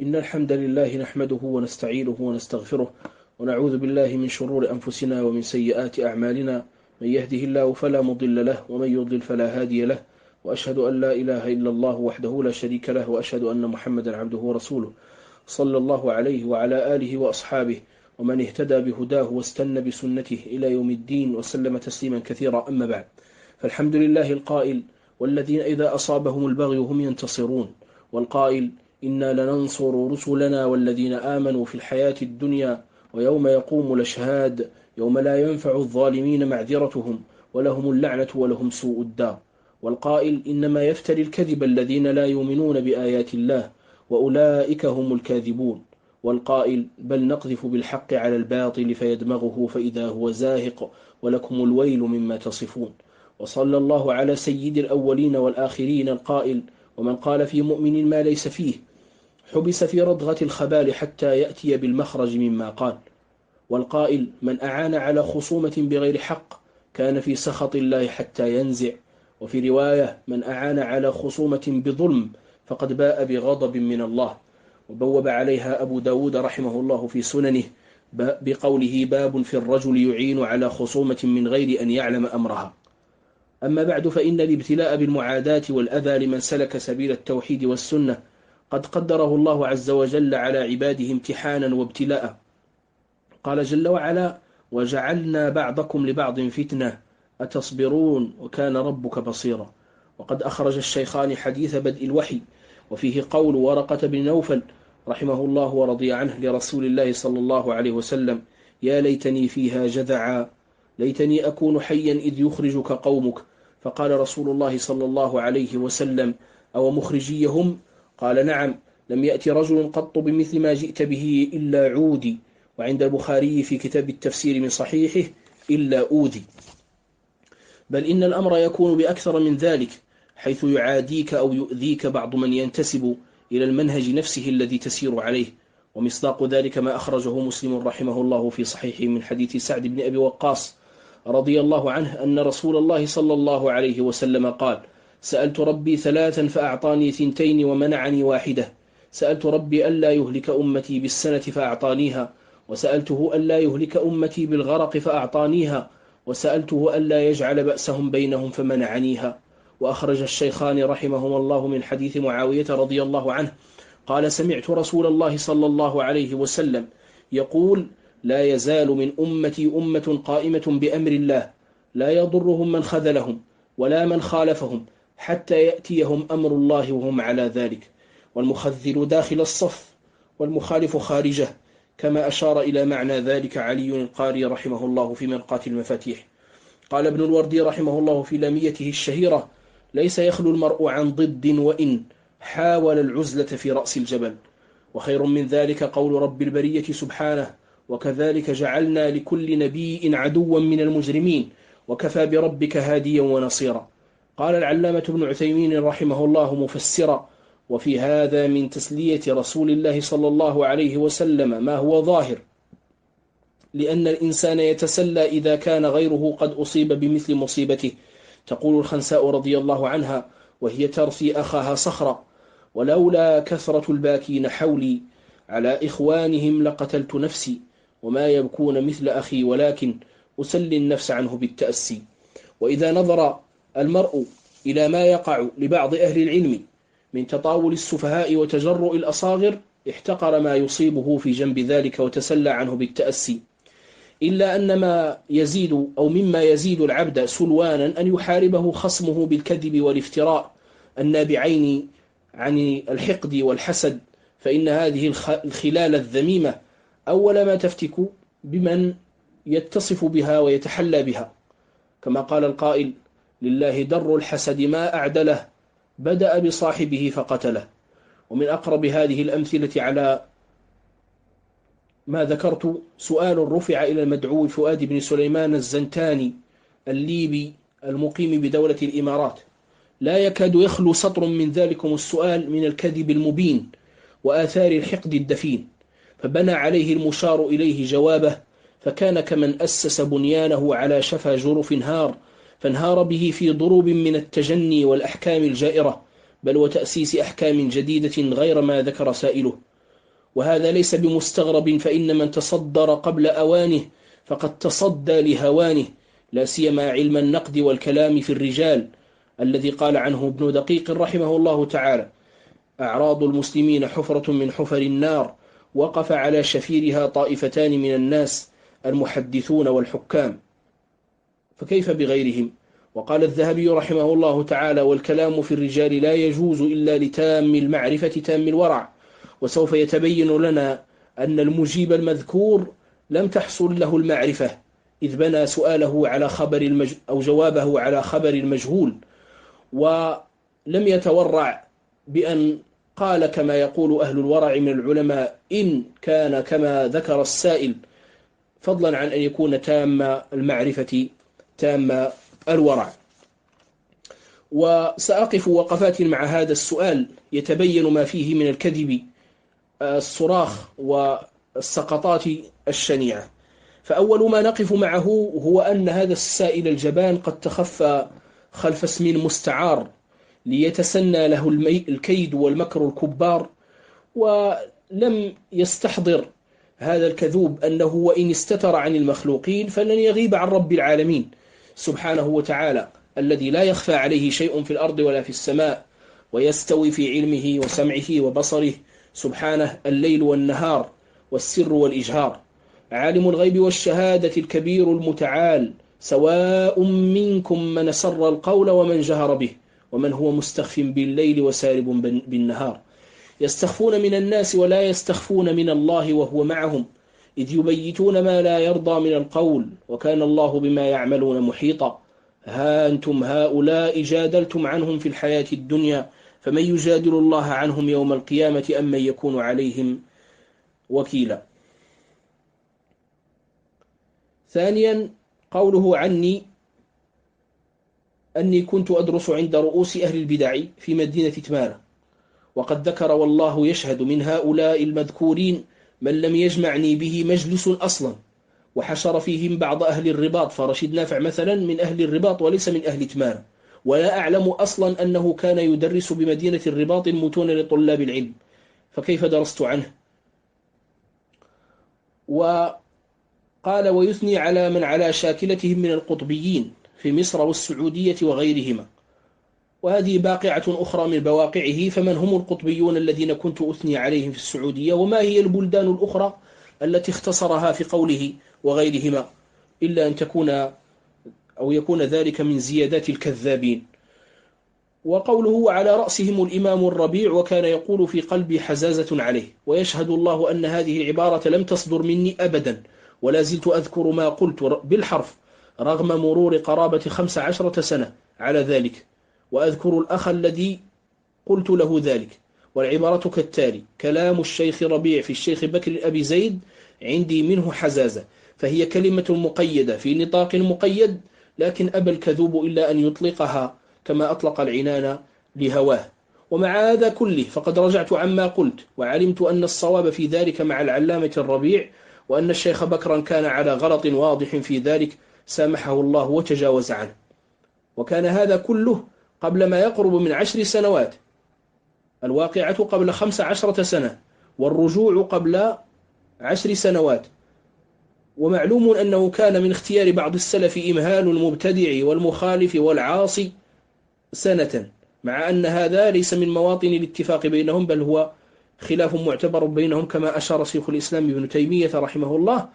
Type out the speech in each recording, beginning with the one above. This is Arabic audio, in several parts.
إن الحمد لله نحمده ونستعينه ونستغفره ونعوذ بالله من شرور أنفسنا ومن سيئات أعمالنا. من يهده الله فلا مضل له ومن يضلل فلا هادي له، وأشهد أن لا إله إلا الله وحده لا شريك له، وأشهد أن محمدا عبده ورسوله صلى الله عليه وعلى آله وأصحابه ومن اهتدى بهداه واستنى بسنته إلى يوم الدين وسلم تسليما كثيرا. أما بعد، فالحمد لله القائل: والذين إذا أصابهم البغي هم ينتصرون، والقائل: إنا لننصر رسلنا والذين آمنوا في الحياة الدنيا ويوم يقوم الأشهاد يوم لا ينفع الظالمين معذرتهم ولهم اللعنة ولهم سوء الدار. والقائل: إنما يفتري الكذب الذين لا يؤمنون بآيات الله وأولئك هم الكاذبون. والقائل: بل نقذف بالحق على الباطل فيدمغه فإذا هو زاهق ولكم الويل مما تصفون. وصلى الله على سيد الأولين والآخرين القائل: ومن قال في مؤمن ما ليس فيه حبس في ردغة الخبال حتى يأتي بالمخرج مما قال. والقائل: من أعان على خصومة بغير حق كان في سخط الله حتى ينزع. وفي رواية: من أعان على خصومة بظلم فقد باء بغضب من الله. وبوب عليها أبو داود رحمه الله في سننه بقوله: باب في الرجل يعين على خصومة من غير أن يعلم أمرها. أما بعد، فإن الابتلاء بالمعاداة والأذى لمن سلك سبيل التوحيد والسنة قد قدره الله عز وجل على عباده امتحانا وابتلاء. قال جل وعلا: وجعلنا بعضكم لبعض فتنة أتصبرون وكان ربك بصيرا. وقد أخرج الشيخان حديث بدء الوحي، وفيه قول ورقة بن نوفل رحمه الله ورضي عنه لرسول الله صلى الله عليه وسلم: يا ليتني فيها جذعا، ليتني أكون حيا إذ يخرجك قومك. فقال رسول الله صلى الله عليه وسلم: أو مخرجيهم؟ قال: نعم، لم يأتي رجل قط بمثل ما جئت به إلا عودي. وعند البخاري في كتاب التفسير من صحيحه: إلا أوذي. بل إن الأمر يكون بأكثر من ذلك، حيث يعاديك أو يؤذيك بعض من ينتسب إلى المنهج نفسه الذي تسير عليه. ومصداق ذلك ما أخرجه مسلم رحمه الله في صحيحه من حديث سعد بن أبي وقاص رضي الله عنه أن رسول الله صلى الله عليه وسلم قال: سألت ربي ثلاثا فأعطاني ثنتين ومنعني واحدة. سألت ربي ألا يهلك أمتي بالسنة فأعطانيها، وسألته ألا يهلك أمتي بالغرق فأعطانيها، وسألته ألا يجعل بأسهم بينهم فمنعنيها. وأخرج الشيخان رحمهما الله من حديث معاوية رضي الله عنه قال: سمعت رسول الله صلى الله عليه وسلم يقول: لا يزال من أمتي أمة قائمة بأمر الله لا يضرهم من خذلهم ولا من خالفهم حتى يأتيهم أمر الله وهم على ذلك، والمخذل داخل الصف والمخالف خارجه، كما أشار إلى معنى ذلك علي القاري رحمه الله في مرقاة المفاتيح. قال ابن الوردي رحمه الله في لاميته الشهيرة: ليس يخلو المرء عن ضد وإن حاول العزلة في رأس الجبل. وخير من ذلك قول رب البرية سبحانه: وكذلك جعلنا لكل نبي عدوا من المجرمين وكفى بربك هاديا ونصيرا. قال العلامة ابن عثيمين رحمه الله مفسرا: وفي هذا من تسلية رسول الله صلى الله عليه وسلم ما هو ظاهر، لأن الإنسان يتسلى إذا كان غيره قد أصيب بمثل مصيبته. تقول الخنساء رضي الله عنها وهي ترثي أخاها صخرا: ولولا كثرة الباكين حولي على إخوانهم لقتلت نفسي، وما يبكون مثل أخي ولكن أسلي النفس عنه بالتأسي. وإذا نظر المرء إلى ما يقع لبعض أهل العلم من تطاول السفهاء وتجرؤ الأصاغر احتقر ما يصيبه في جنب ذلك وتسلى عنه بالتأسي. إلا أن ما يزيد أو مما يزيد العبد سلوانا أن يحاربه خصمه بالكذب والافتراء النابعين عن الحقد والحسد، فإن هذه الخلال الذميمة أول ما تفتك بمن يتصف بها ويتحلى بها، كما قال القائل: لله در الحسد ما أعدله، بدأ بصاحبه فقتله. ومن أقرب هذه الأمثلة على ما ذكرت سؤال رفع إلى المدعو فؤاد بن سليمان الزنتاني الليبي المقيم بدولة الإمارات، لا يكاد يخلو سطر من ذلكم السؤال من الكذب المبين وآثار الحقد الدفين، فبنى عليه المشار إليه جوابه، فكان كمن أسس بنيانه على شفا جرف هار، فانهار به في ضروب من التجني والأحكام الجائرة، بل وتأسيس أحكام جديدة غير ما ذكر سائله. وهذا ليس بمستغرب، فإن من تصدر قبل أوانه فقد تصدى لهوانه، لا سيما علم النقد والكلام في الرجال الذي قال عنه ابن دقيق رحمه الله تعالى: أعراض المسلمين حفرة من حفر النار، وقف على شفيرها طائفتان من الناس، المحدثون والحكام، فكيف بغيرهم؟ وقال الذهبي رحمه الله تعالى: والكلام في الرجال لا يجوز إلا لتام المعرفة تام الورع. وسوف يتبين لنا أن المجيب المذكور لم تحصل له المعرفة، إذ بنى سؤاله على أو جوابه على خبر المجهول، ولم يتورع بأن قال كما يقول أهل الورع من العلماء: إن كان كما ذكر السائل، فضلا عن أن يكون تام المعرفة تام الورع. وسأقف وقفات مع هذا السؤال يتبين ما فيه من الكذب الصراخ والسقطات الشنيعة. فأول ما نقف معه هو أن هذا السائل الجبان قد تخفى خلف اسم مستعار ليتسنى له الكيد والمكر الكبار، ولم يستحضر هذا الكذوب أنه وإن استتر عن المخلوقين فلن يغيب عن رب العالمين سبحانه وتعالى، الذي لا يخفى عليه شيء في الأرض ولا في السماء، ويستوي في علمه وسمعه وبصره سبحانه الليل والنهار والسر والإجهار. عالم الغيب والشهادة الكبير المتعال، سواء منكم من سر القول ومن جهر به، ومن هو مستخف بالليل وسارب بالنهار. يستخفون من الناس ولا يستخفون من الله وهو معهم، إذ يبيتون ما لا يرضى من القول، وكان الله بما يعملون محيطا. ها أنتم هؤلاء جادلتم عنهم في الحياة الدنيا، فمن يجادل الله عنهم يوم القيامة أم من يكون عليهم وكيلا. ثانيا، قوله عني أني كنت أدرس عند رؤوس أهل البدع في مدينة تمارة، وقد ذكر والله يشهد من هؤلاء المذكورين من لم يجمعني به مجلس أصلا، وحشر فيهم بعض أهل الرباط، فرشيد نافع مثلا من أهل الرباط وليس من أهل تمارة، ولا أعلم أصلا أنه كان يدرس بمدينة الرباط المتون لطلاب العلم، فكيف درست عنه؟ وقال: ويثني على من على شاكلتهم من القطبيين في مصر والسعودية وغيرهما. وهذه باقعة أخرى من بواقعه، فمن هم القطبيون الذين كنت أثني عليهم في السعودية، وما هي البلدان الأخرى التي اختصرها في قوله وغيرهما، إلا أن تكون أو يكون ذلك من زيادات الكذابين. وقوله: وعلى رأسهم الإمام الربيع، وكان يقول في قلبي حزازة عليه. ويشهد الله أن هذه العبارة لم تصدر مني أبدا، ولا زلت أذكر ما قلت بالحرف رغم مرور قرابة 15 سنة على ذلك، وأذكر الأخ الذي قلت له ذلك. والعبارة كالتالي: كلام الشيخ ربيع في الشيخ بكر أبي زيد عندي منه حزازة، فهي كلمة مقيدة في نطاق مقيد، لكن أبى الكذوب إلا أن يطلقها كما أطلق العنان لهواه. ومع هذا كله فقد رجعت عما قلت، وعلمت أن الصواب في ذلك مع العلامة الربيع، وأن الشيخ بكرا كان على غلط واضح في ذلك، سامحه الله وتجاوز عنه. وكان هذا كله قبل ما يقرب من 10 سنوات، الواقعة قبل 15 سنة، والرجوع قبل 10 سنوات. ومعلوم أنه كان من اختيار بعض السلف إمهال المبتدع والمخالف والعاصي سنة، مع أن هذا ليس من مواطن الاتفاق بينهم، بل هو خلاف معتبر بينهم، كما أشار شيخ الإسلام ابن تيمية رحمه الله.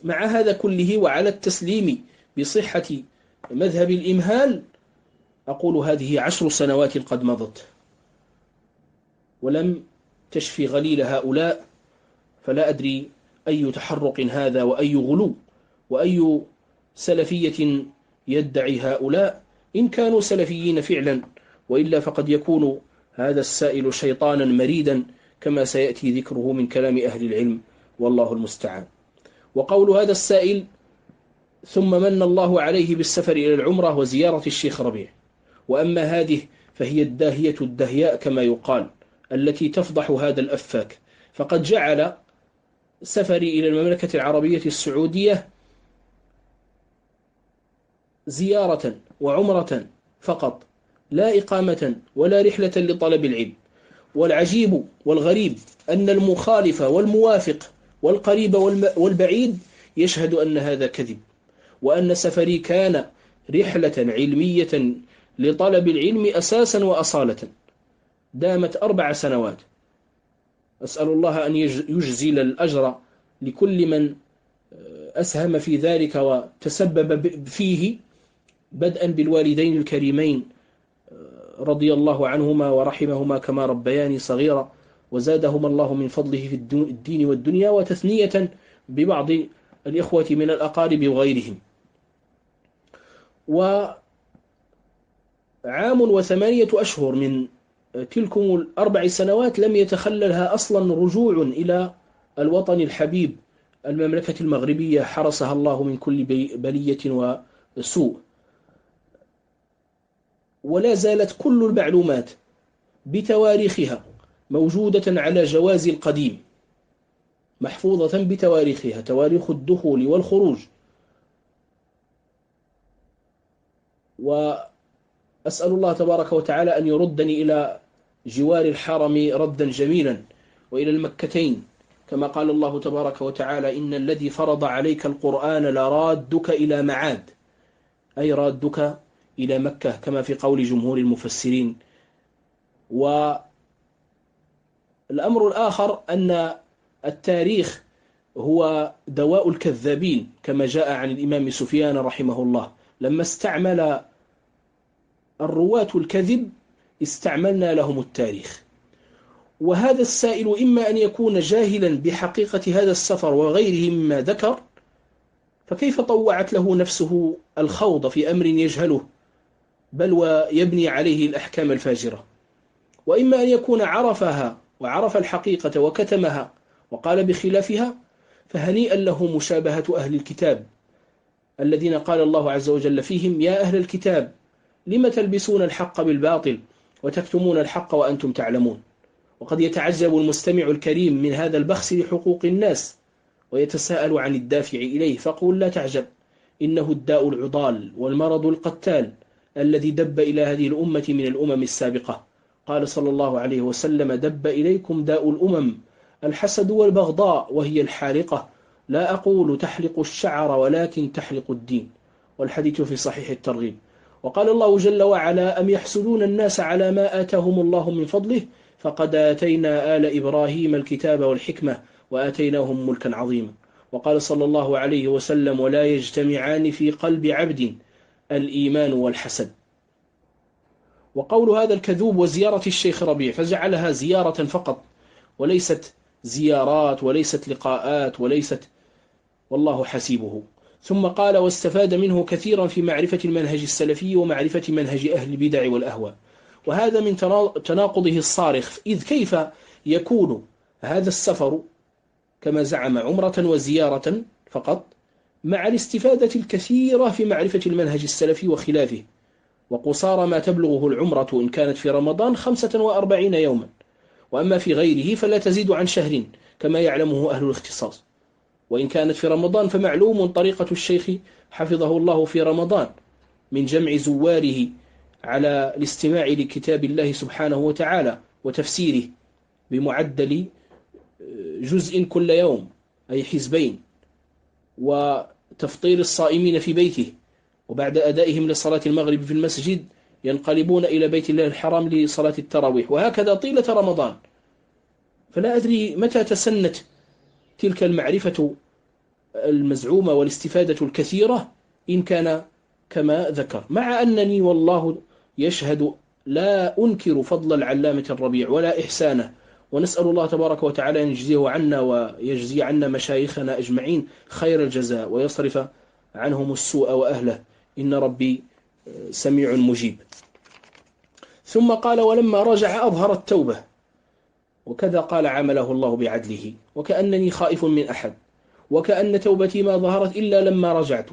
مع هذا كله وعلى التسليم بصحة مذهب الإمهال، أقول هذه 10 سنوات قد مضت ولم تشفي غليل هؤلاء، فلا أدري أي تحرق هذا وأي غلو وأي سلفية يدعي هؤلاء، إن كانوا سلفيين فعلا، وإلا فقد يكون هذا السائل شيطانا مريدا، كما سيأتي ذكره من كلام أهل العلم، والله المستعان. وقول هذا السائل: ثم من الله عليه بالسفر إلى العمرة وزيارة الشيخ ربيع. وأما هذه فهي الداهية الدهياء كما يقال، التي تفضح هذا الأفاك، فقد جعل سفري إلى المملكة العربية السعودية زيارة وعمرة فقط، لا إقامة ولا رحلة لطلب العلم. والعجيب والغريب أن المخالف والموافق والقريب والبعيد يشهد أن هذا كذب، وأن سفري كان رحلة علمية لطلب العلم أساسا وأصالة، دامت 4 سنوات. أسأل الله أن يجزل الأجر لكل من أسهم في ذلك وتسبب فيه، بدءا بالوالدين الكريمين رضي الله عنهما ورحمهما كما ربياني صغيرا، وزادهما الله من فضله في الدين والدنيا، وتثنية ببعض الإخوة من الأقارب وغيرهم. وعام و8 أشهر من تلكم 4 سنوات لم يتخللها أصلا رجوع إلى الوطن الحبيب، المملكة المغربية حرسها الله من كل بلية وسوء. ولا زالت كل المعلومات بتواريخها موجودة على جواز القديم، محفوظة بتواريخها، تواريخ الدخول والخروج. وأسأل الله تبارك وتعالى أن يردني إلى جوار الحرم ردا جميلا، وإلى المكتين، كما قال الله تبارك وتعالى: إن الذي فرض عليك القرآن لرادك إلى معاد، أي رادك إلى مكة، كما في قول جمهور المفسرين. والأمر الآخر أن التاريخ هو دواء الكذابين، كما جاء عن الإمام سفيان رحمه الله: لما استعمل الرواة الكذب استعملنا لهم التاريخ. وهذا السائل إما أن يكون جاهلا بحقيقة هذا السفر وغيره مما ذكر، فكيف طوعت له نفسه الخوض في أمر يجهله بل ويبني عليه الأحكام الفاجرة، وإما أن يكون عرفها وعرف الحقيقة وكتمها وقال بخلافها، فهنيئا له مشابهة أهل الكتاب الذين قال الله عز وجل فيهم: يا أهل الكتاب لم تلبسون الحق بالباطل وتكتمون الحق وأنتم تعلمون. وقد يتعجب المستمع الكريم من هذا البخس لحقوق الناس ويتساءل عن الدافع إليه، فقل: لا تعجب، إنه الداء العضال والمرض القتال الذي دب إلى هذه الأمة من الأمم السابقة. قال صلى الله عليه وسلم: دب إليكم داء الأمم الحسد والبغضاء وهي الحالقة، لا أقول تحلق الشعر ولكن تحلق الدين. والحديث في صحيح الترغيب. وقال الله جل وعلا: أم يحسدون الناس على ما آتاهم الله من فضله فقد آتينا آل إبراهيم الكتاب والحكمة وآتيناهم ملكا عظيما. وقال صلى الله عليه وسلم: ولا يجتمعان في قلب عبد الإيمان والحسد. وقول هذا الكذوب وزيارة الشيخ ربيع فجعلها زيارة فقط، وليست زيارات وليست لقاءات وليست، والله حسيبه. ثم قال: واستفاد منه كثيرا في معرفة المنهج السلفي ومعرفة منهج أهل البدع والأهواء. وهذا من تناقضه الصارخ، إذ كيف يكون هذا السفر كما زعم عمرة وزيارة فقط مع الاستفادة الكثيرة في معرفة المنهج السلفي وخلافه، وقصار ما تبلغه العمرة إن كانت في رمضان 45 يوما، وأما في غيره فلا تزيد عن شهر كما يعلمه أهل الاختصاص. وإن كانت في رمضان فمعلوم طريقة الشيخ حفظه الله في رمضان من جمع زواره على الاستماع لكتاب الله سبحانه وتعالى وتفسيره بمعدل جزء كل يوم، أي حزبين، وتفطير الصائمين في بيته، وبعد أدائهم لصلاة المغرب في المسجد ينقلبون إلى بيت الله الحرام لصلاة التراويح، وهكذا طيلة رمضان. فلا أدري متى تسنت تلك المعرفة المزعومة والاستفادة الكثيرة إن كان كما ذكر، مع أنني والله يشهد لا أنكر فضل العلامة الربيع ولا إحسانه، ونسأل الله تبارك وتعالى أن يجزيه عنا ويجزي عنا مشايخنا أجمعين خير الجزاء ويصرف عنهم السوء وأهله، إن ربي سميع مجيب. ثم قال: ولما رجع أظهر التوبة، وكذا قال عمله الله بعدله، وكأنني خائف من أحد، وكأن توبتي ما ظهرت إلا لما رجعت.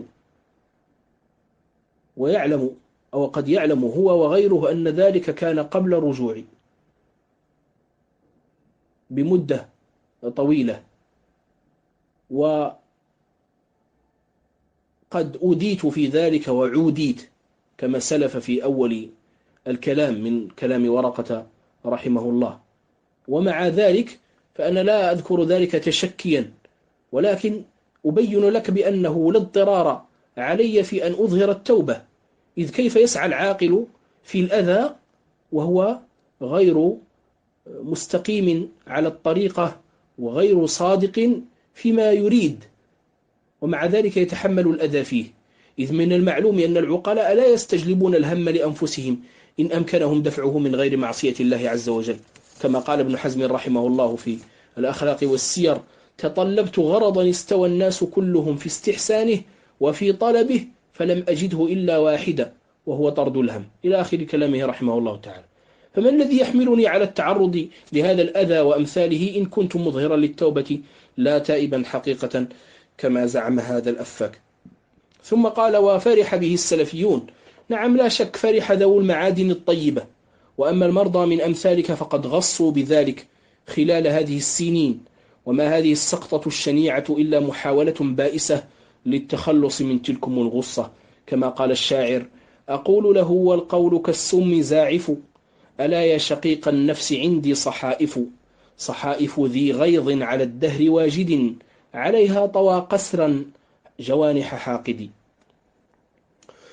ويعلم أو قد يعلم هو وغيره أن ذلك كان قبل رجوعي بمدة طويلة، وقد أوديت في ذلك وعوديت كما سلف في أول الكلام من كلام ورقة رحمه الله. ومع ذلك فأنا لا أذكر ذلك تشكيا، ولكن أبين لك بأنه لا اضطرار علي في أن أظهر التوبة، إذ كيف يسعى العاقل في الأذى وهو غير مستقيم على الطريقة وغير صادق فيما يريد، ومع ذلك يتحمل الأذى فيه، إذ من المعلوم أن العقلاء لا يستجلبون الهم لأنفسهم إن أمكنهم دفعه من غير معصية الله عز وجل، كما قال ابن حزم رحمه الله في الأخلاق والسير: تطلبت غرضا استوى الناس كلهم في استحسانه وفي طلبه فلم أجده إلا واحدا وهو طرد الهم، إلى آخر كلامه رحمه الله تعالى. فما الذي يحملني على التعرض لهذا الأذى وأمثاله إن كنت مظهرا للتوبة لا تائبا حقيقة كما زعم هذا الأفاك؟ ثم قال: وفرح به السلفيون. نعم، لا شك، فرح ذو المعادن الطيبة، وأما المرضى من أمثالك فقد غصوا بذلك خلال هذه السنين، وما هذه السقطة الشنيعة إلا محاولة بائسة للتخلص من تلكم الغصة، كما قال الشاعر: أقول له والقول كالسم زاعف، ألا يا شقيق النفس عندي صحائف، صحائف ذي غيظ على الدهر واجد، عليها طوى قسرا جوانح حاقد.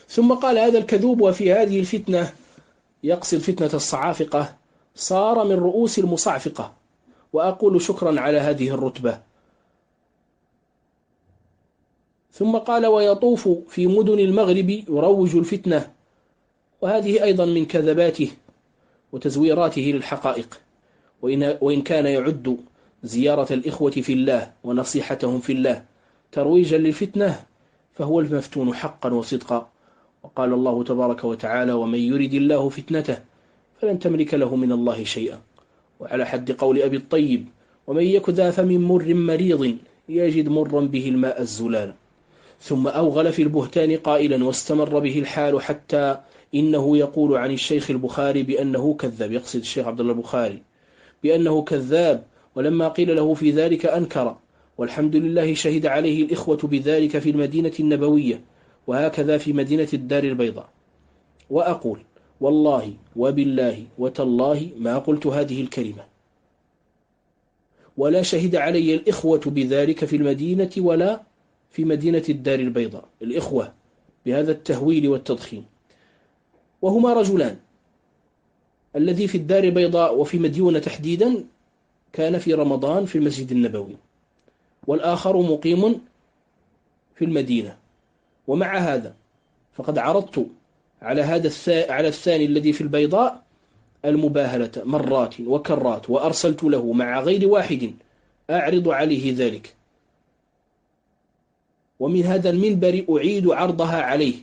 ثم قال: هذا الكذوب وفي هذه الفتنة، يقصد فتنة الصعافقة، صار من رؤوس المصعفقة، وأقول شكرا على هذه الرتبة. ثم قال: ويطوف في مدن المغرب يروج الفتنة، وهذه أيضا من كذباته وتزويراته للحقائق، وإن كان يعد زيارة الإخوة في الله ونصيحتهم في الله ترويجا للفتنة، فهو المفتون حقا وصدقا، وقال الله تبارك وتعالى: ومن يرد الله فتنته فلن تملك له من الله شيئا، وعلى حد قول أبي الطيب: ومن يك ذا فم مر مريض يجد مرا به الماء الزلال. ثم أوغل في البهتان قائلا: واستمر به الحال حتى إنه يقول عن الشيخ البخاري بأنه كذاب، يقصد الشيخ عبد الله البخاري بأنه كذاب، ولما قيل له في ذلك أنكر، والحمد لله شهد عليه الإخوة بذلك في المدينة النبوية، وهكذا في مدينة الدار البيضاء. وأقول والله وبالله وتالله ما قلت هذه الكلمة، ولا شهد علي الإخوة بذلك في المدينة ولا في مدينة الدار البيضاء، الإخوة بهذا التهويل والتضخيم، وهما رجلان: الذي في الدار البيضاء وفي مديونة تحديدا كان في رمضان في المسجد النبوي، والآخر مقيم في المدينة. ومع هذا فقد عرضت على الثاني الذي في البيضاء المباهلة مرات وكرات، وأرسلت له مع غير واحد أعرض عليه ذلك، ومن هذا المنبر أعيد عرضها عليه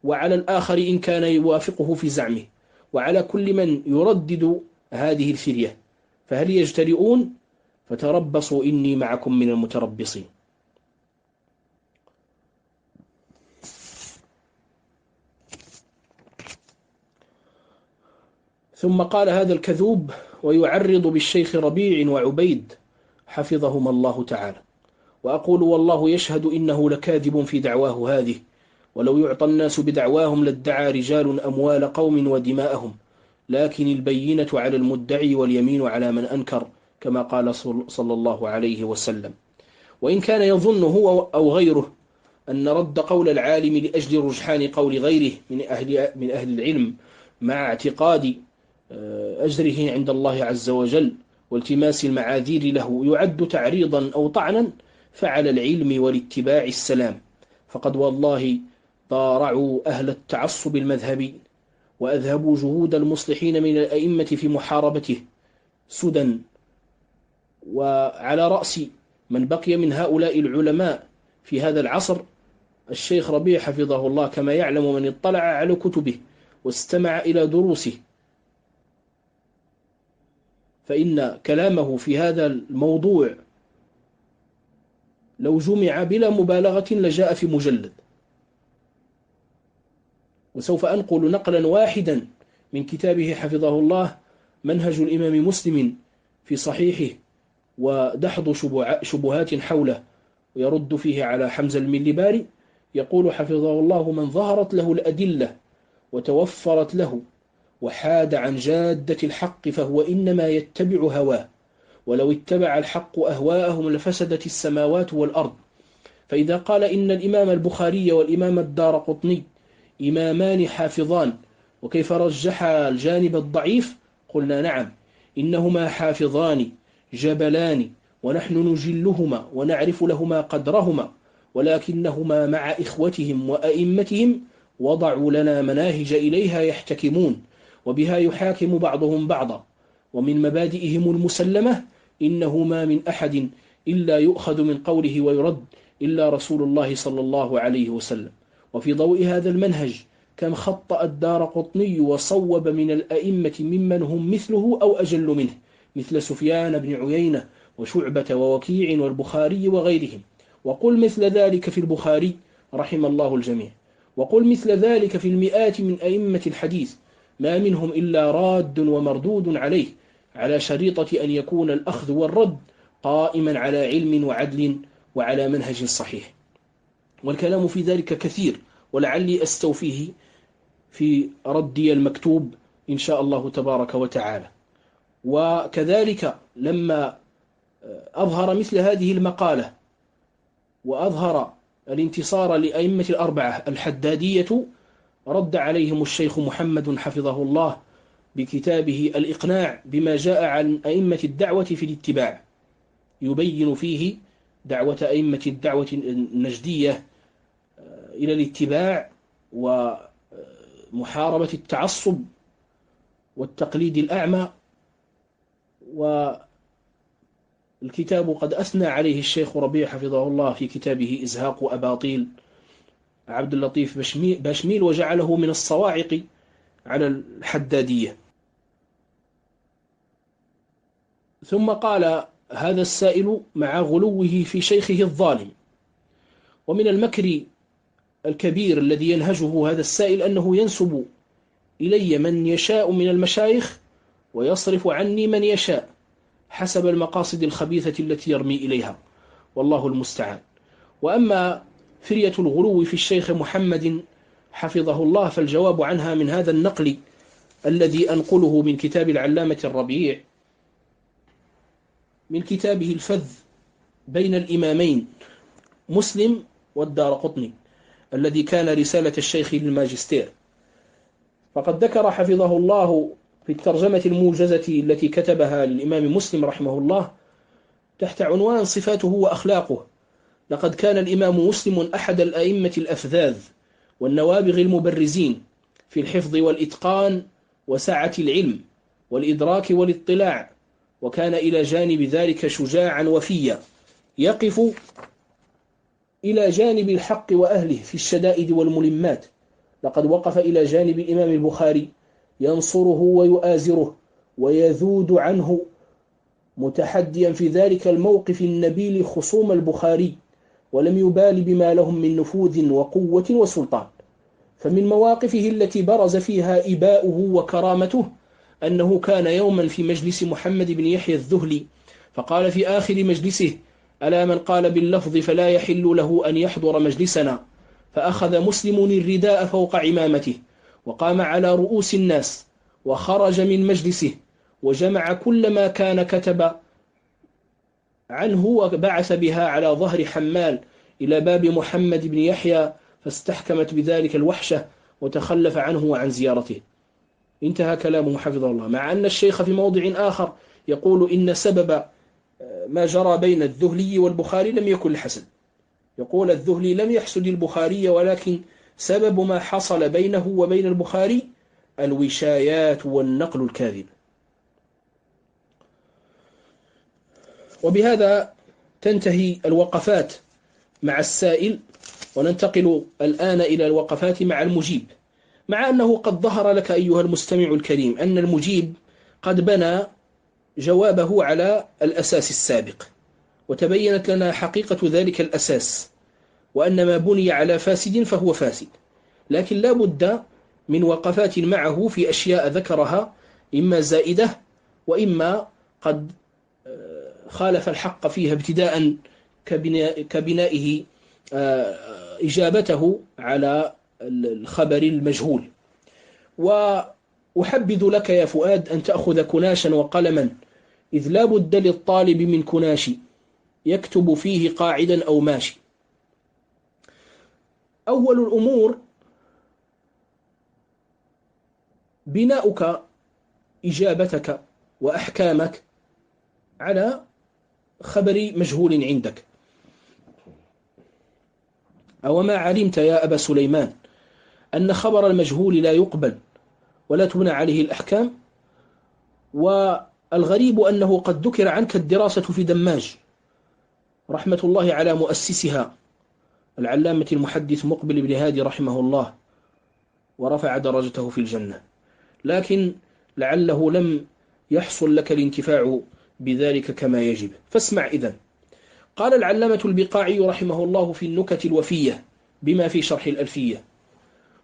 وعلى الآخر إن كان يوافقه في زعمه، وعلى كل من يردد هذه الفرية، فهل يجترئون؟ فتربصوا إني معكم من المتربصين. ثم قال هذا الكذوب ويعرض بالشيخ ربيع وعبيد حفظهما الله تعالى: وأقول والله يشهد إنه لكاذب في دعواه هذه، ولو يعطى الناس بدعواهم لادعى رجال أموال قوم ودماءهم، لكن البينة على المدعي واليمين على من أنكر، كما قال صلى الله عليه وسلم. وإن كان يظن هو أو غيره أن رد قول العالم لأجل رجحان قول غيره من أهل العلم مع اعتقاد أجره عند الله عز وجل والتماس المعاذير له يعد تعريضا أو طعنا، فعلى العلم والاتباع السلام، فقد والله ضارعوا أهل التعصب المذهبي وأذهبوا جهود المصلحين من الأئمة في محاربته سدى، وعلى رأس من بقي من هؤلاء العلماء في هذا العصر الشيخ ربيع حفظه الله، كما يعلم من اطلع على كتبه واستمع إلى دروسه، فإن كلامه في هذا الموضوع لو جمع بلا مبالغة لجاء في مجلد. وسوف أنقل نقلا واحدا من كتابه حفظه الله: منهج الإمام مسلم في صحيحه، ودحض شبهات حوله، ويرد فيه على حمزة الملباري. يقول حفظه الله: من ظهرت له الأدلة وتوفرت له وحاد عن جادة الحق فهو إنما يتبع هواه، ولو اتبع الحق أهواءهم لفسدت السماوات والأرض. فإذا قال إن الإمام البخاري والإمام الدارقطني إمامان حافظان، وكيف رجح الجانب الضعيف؟ قلنا نعم، إنهما حافظان جبلان، ونحن نجلهما ونعرف لهما قدرهما، ولكنهما مع إخوتهم وأئمتهم وضعوا لنا مناهج إليها يحتكمون، وبها يحاكم بعضهم بعضا. ومن مبادئهم المسلمة إنه ما من أحد إلا يؤخذ من قوله ويرد إلا رسول الله صلى الله عليه وسلم. وفي ضوء هذا المنهج كم خطأ الدارقطني وصوب من الأئمة ممن هم مثله أو أجل منه، مثل سفيان بن عيينة وشعبة ووكيع والبخاري وغيرهم. وقل مثل ذلك في البخاري رحم الله الجميع، وقل مثل ذلك في المئات من أئمة الحديث، ما منهم إلا راد ومردود عليه، على شريطة أن يكون الأخذ والرد قائما على علم وعدل وعلى منهج صحيح. والكلام في ذلك كثير، ولعلي أستوفيه في ردي المكتوب إن شاء الله تبارك وتعالى. وكذلك لما أظهر مثل هذه المقالة وأظهر الانتصار لأئمة الأربعة الحدادية، رد عليهم الشيخ محمد حفظه الله بكتابه الإقناع بما جاء عن أئمة الدعوة في الاتباع، يبين فيه دعوة أئمة الدعوة النجدية إلى الاتباع ومحاربة التعصب والتقليد الأعمى. والكتاب قد أثنى عليه الشيخ ربيع حفظه الله في كتابه إزهاق أباطيل عبد اللطيف باشميل، وجعله من الصواعق على الحدادية. ثم قال هذا السائل مع غلوه في شيخه الظالم: ومن المكر الكبير الذي ينهجه هذا السائل أنه ينسب إلي من يشاء من المشايخ ويصرف عني من يشاء حسب المقاصد الخبيثة التي يرمي إليها، والله المستعان. وأما فرية الغلو في الشيخ محمد حفظه الله فالجواب عنها من هذا النقل الذي أنقله من كتاب العلامة الربيع، من كتابه الفذ بين الإمامين مسلم والدارقطني الذي كان رسالة الشيخ للماجستير. فقد ذكر حفظه الله في الترجمة الموجزة التي كتبها للإمام مسلم رحمه الله تحت عنوان صفاته وأخلاقه: لقد كان الإمام مسلم أحد الأئمة الأفذاذ والنوابغ المبرزين في الحفظ والإتقان وسعة العلم والإدراك والاطلاع، وكان إلى جانب ذلك شجاعا وفيا يقف إلى جانب الحق وأهله في الشدائد والملمات. لقد وقف إلى جانب الإمام البخاري ينصره ويؤازره ويذود عنه، متحديا في ذلك الموقف النبيل خصوم البخاري، ولم يبال بما لهم من نفوذ وقوة وسلطان. فمن مواقفه التي برز فيها إباؤه وكرامته أنه كان يوما في مجلس محمد بن يحيى الذهلي فقال في آخر مجلسه: ألا من قال باللفظ فلا يحل له أن يحضر مجلسنا. فأخذ مسلم الرداء فوق عمامته وقام على رؤوس الناس وخرج من مجلسه وجمع كل ما كان كتب عنه وبعث بها على ظهر حمال إلى باب محمد بن يحيى، فاستحكمت بذلك الوحشة وتخلف عنه وعن زيارته. انتهى كلامه حفظه الله. مع أن الشيخ في موضع آخر يقول إن سبب ما جرى بين الذهلي والبخاري لم يكن الحسد، يقول الذهلي لم يحسد البخاري، ولكن سبب ما حصل بينه وبين البخاري الوشايات والنقل الكاذب. وبهذا تنتهي الوقفات مع السائل، وننتقل الآن إلى الوقفات مع المجيب. مع أنه قد ظهر لك أيها المستمع الكريم أن المجيب قد بنى جوابه على الأساس السابق، وتبينت لنا حقيقة ذلك الأساس، وأن ما بني على فاسد فهو فاسد. لكن لا بد من وقفات معه في أشياء ذكرها إما زائدة وإما قد خالف الحق فيها ابتداء كبنائه إجابته على الخبر المجهول. أحبذ لك يا فؤاد أن تأخذ كناشا وقلما، إذ لا بد للطالب من كناش يكتب فيه قاعدا أو ماشي. أول الأمور بناؤك إجابتك وأحكامك على خبر مجهول عندك. أو ما علمت يا أبا سليمان أن خبر المجهول لا يقبل ولا تبنى عليه الأحكام؟ والغريب أنه قد ذكر عنك الدراسة في دماج رحمة الله على مؤسسها العلامة المحدث مقبل بن هادي رحمه الله ورفع درجته في الجنة، لكن لعله لم يحصل لك الانتفاع بذلك كما يجب. فاسمع إذن. قال العلامة البقاعي رحمه الله في النكت الوفية بما في شرح الألفية: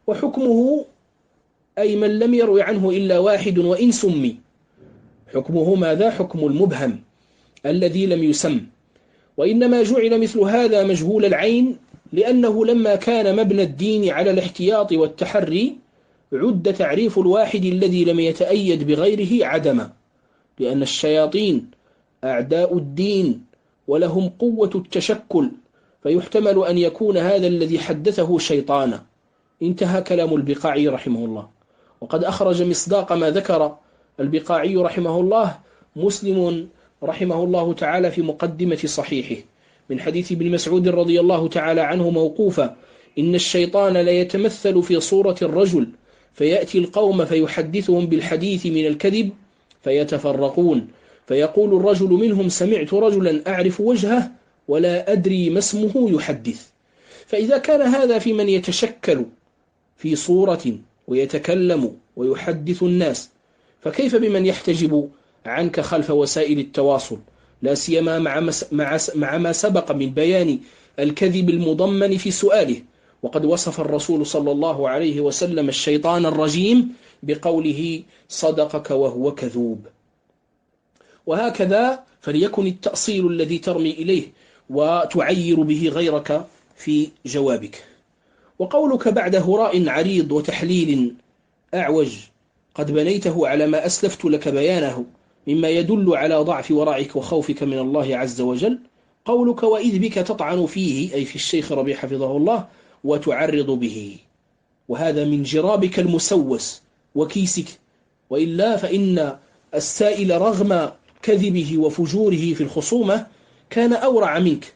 وحكمه أي من لم يروي عنه إلا واحد وإن سمي. حكمه ماذا؟ حكم المبهم الذي لم يسم، وإنما جعل مثل هذا مجهول العين لأنه لما كان مبنى الدين على الاحتياط والتحري عد تعريف الواحد الذي لم يتأيد بغيره عدما، لأن الشياطين أعداء الدين ولهم قوة التشكل، فيحتمل أن يكون هذا الذي حدثه شيطانا. انتهى كلام البقاعي رحمه الله. وقد أخرج مصداق ما ذكر البقاعي رحمه الله مسلم رحمه الله تعالى في مقدمة صحيحه من حديث ابن مسعود رضي الله تعالى عنه موقوفا: إن الشيطان لا يتمثل في صورة الرجل فيأتي القوم فيحدثهم بالحديث من الكذب فيتفرقون، فيقول الرجل منهم: سمعت رجلا أعرف وجهه ولا أدري ما اسمه يحدث. فإذا كان هذا في من يتشكل في صورة ويتكلم ويحدث الناس، فكيف بمن يحتجب عنك خلف وسائل التواصل، لا سيما مع ما سبق من بيان الكذب المضمن في سؤاله؟ وقد وصف الرسول صلى الله عليه وسلم الشيطان الرجيم بقوله: صدقك وهو كذوب. وهكذا فليكن التأصيل الذي ترمي إليه وتعير به غيرك في جوابك. وقولك بعد هراء عريض وتحليل أعوج قد بنيته على ما أسلفت لك بيانه مما يدل على ضعف ورعك وخوفك من الله عز وجل، قولك: وإذ بك تطعن فيه، أي في الشيخ ربيع حفظه الله، وتعرض به، وهذا من جرابك المسوس وكيسك، وإلا فإن السائل رغم كذبه وفجوره في الخصومة كان أورع منك،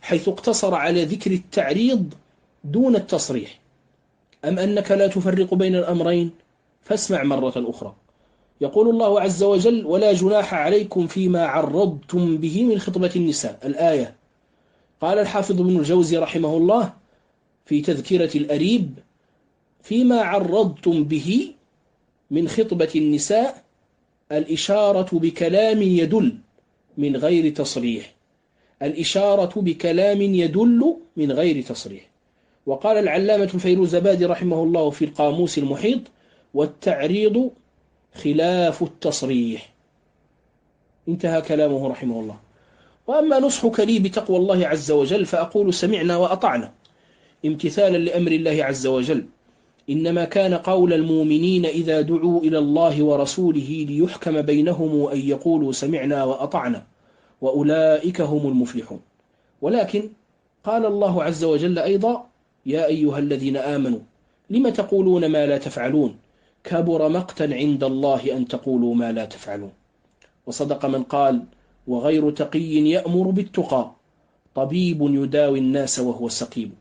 حيث اقتصر على ذكر التعريض دون التصريح. أم أنك لا تفرق بين الأمرين؟ فاسمع مرة أخرى. يقول الله عز وجل: ولا جناح عليكم فيما عرضتم به من خطبة النساء، الآية. قال الحافظ ابن الجوزي رحمه الله في تذكرة الأريب: فيما عرضتم به من خطبة النساء الإشارة بكلام يدل من غير تصريح، الإشارة بكلام يدل من غير تصريح. وقال العلامة الفيروزبادي رحمه الله في القاموس المحيط: والتعريض خلاف التصريح. انتهى كلامه رحمه الله. وأما نصحك لي بتقوى الله عز وجل فأقول: سمعنا وأطعنا امتثالا لأمر الله عز وجل. إنما كان قول المؤمنين إذا دعوا إلى الله ورسوله ليحكم بينهم أن يقولوا سمعنا وأطعنا، وأولئك هم المفلحون. ولكن قال الله عز وجل أيضا: يا أيها الذين آمنوا لم تقولون ما لا تفعلون، كبر مقتا عند الله أن تقولوا ما لا تفعلون. وصدق من قال: وغير تقي يأمر بالتقى، طبيب يداوي الناس وهو سقيم.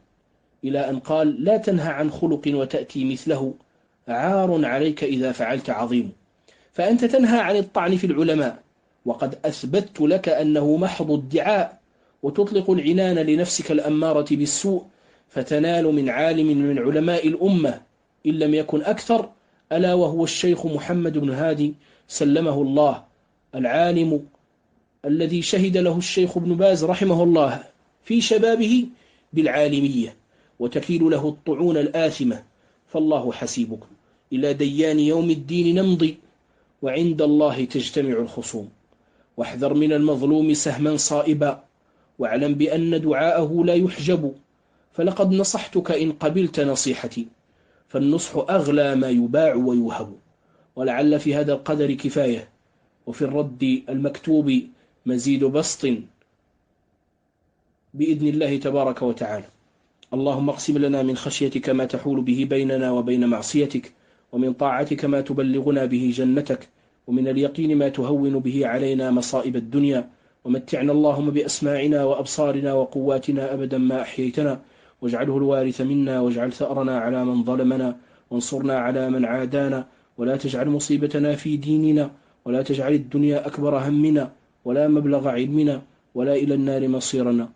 إلى أن قال: لا تنهى عن خلق وتأتي مثله، عار عليك إذا فعلت عظيم. فأنت تنهى عن الطعن في العلماء، وقد أثبتت لك أنه محض ادعاء، وتطلق العنان لنفسك الأمارة بالسوء، فتنال من عالم من علماء الأمة إن لم يكن أكثر، ألا وهو الشيخ محمد بن هادي سلمه الله، العالم الذي شهد له الشيخ ابن باز رحمه الله في شبابه بالعالمية، وتكيل له الطعون الآثمة. فالله حسيبكم، إلى ديان يوم الدين نمضي، وعند الله تجتمع الخصوم. واحذر من المظلوم سهما صائبا، واعلم بأن دعاءه لا يحجب، فلقد نصحتك إن قبلت نصيحتي، فالنصح أغلى ما يباع ويوهب. ولعل في هذا القدر كفاية، وفي الرد المكتوب مزيد بسط بإذن الله تبارك وتعالى. اللهم اقسم لنا من خشيتك ما تحول به بيننا وبين معصيتك، ومن طاعتك ما تبلغنا به جنتك، ومن اليقين ما تهون به علينا مصائب الدنيا، ومتعنا اللهم بأسماعنا وأبصارنا وقواتنا أبدا ما أحييتنا، واجعله الوارث منا، واجعل ثأرنا على من ظلمنا، وانصرنا على من عادانا، ولا تجعل مصيبتنا في ديننا، ولا تجعل الدنيا أكبر همنا، ولا مبلغ علمنا، ولا إلى النار مصيرنا،